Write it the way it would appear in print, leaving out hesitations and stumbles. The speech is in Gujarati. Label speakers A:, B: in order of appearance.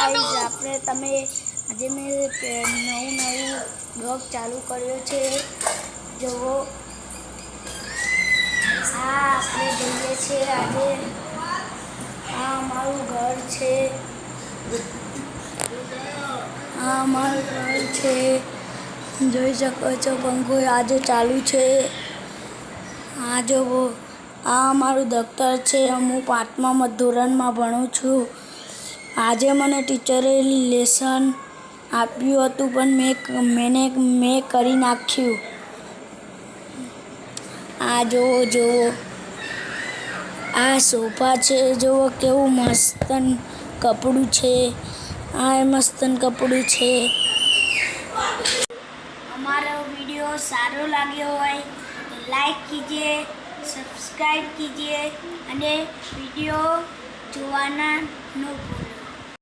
A: ગાઈસ આપણે તમે આજે મેં નવું બ્લોગ ચાલુ કર્યો છે જુઓ આપણે જઈએ છીએ આજે અમારું ઘર છે અમારું ઘર છે જોઈ શકો છો પંખો આજે ચાલુ છે જુઓ અમારું દફતર છે હું 5મા ધોરણમાં ભણું છું આજે મને ટીચરે લેસન આપ્યું હતું પણ મેં કરી નાખ્યું જુઓ આ સોફા છે જુઓ કેવું મસ્તન કપડું છે મસ્તન કપડું છે हमारा वीडियो सारो लाग्यो હોય તો લાઈક કીजिए सब्सक्राइब कीजिए અને વિડિયો જોવાના ન ભૂલો।